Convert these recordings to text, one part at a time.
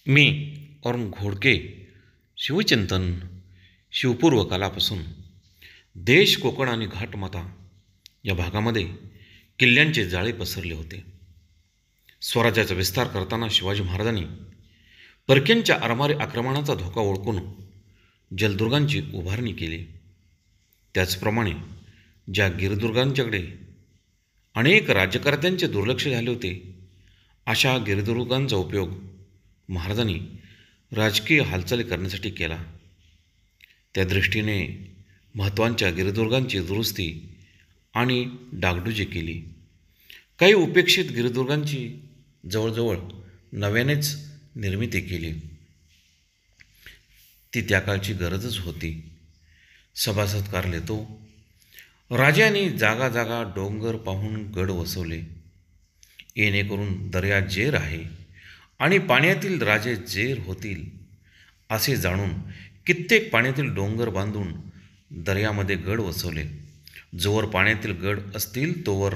मी अरुण घोडके शिवचिंतन शिवपूर्व कालापासून देश कोकण आणि घाटमाता या भागामध्ये किल्ल्यांचे जाळे पसरले होते. स्वराज्याचा विस्तार करताना शिवाजी महाराजांनी परक्यांच्या आरमारी आक्रमणाचा धोका ओळखून जलदुर्गांची उभारणी केली. त्याचप्रमाणे ज्या गिरिदुर्गांच्याकडे अनेक राज्यकर्त्यांचे दुर्लक्ष झाले होते, अशा गिरिदुर्गांचा उपयोग महाराजांनी राजकीय हालचाली करण्यासाठी केला. त्या दृष्टीने महत्त्वाच्या गिरिदुर्गांची दुरुस्ती आणि डागडुजी केली. काही उपेक्षित गिरिदुर्गांची जवळजवळ नव्यानेच निर्मिती केली. ती त्या काळची गरजच होती. सभासदकार लेतो राजांनी जागा जागा डोंगर पाहून गड वसवले. येणेकरून दर्या जेर आहे आणि पाण्यातील राजे जेर होतील असे जाणून कित्येक पाण्यातील डोंगर बांधून दर्यामध्ये गड वसवले. जोवर पाण्यातील गड असतील तोवर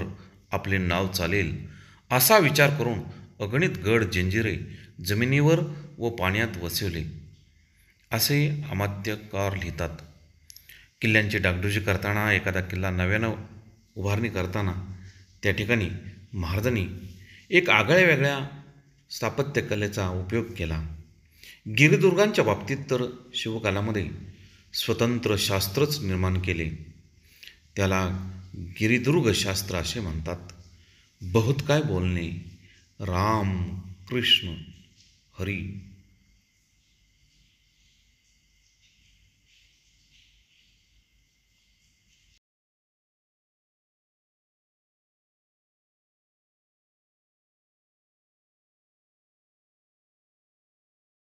आपले नाव चालेल असा विचार करून अगणित गड जंजिरे जमिनीवर व पाण्यात वसवले असे अमात्यकार लिहितात. किल्ल्यांची डागडुजी करताना, एखादा किल्ला नव्यानं उभारणी करताना त्या ठिकाणी महाराजांनी एक आगळ्या वेगळ्या स्थापत्यकलेचा उपयोग केला. गिरिदुर्गांच्या बाबतीत तर शिवकालामध्ये स्वतंत्र शास्त्रच निर्माण केले. त्याला गिरिदुर्ग शास्त्र असे म्हणतात. बहुत काय बोलणे, राम कृष्ण हरी.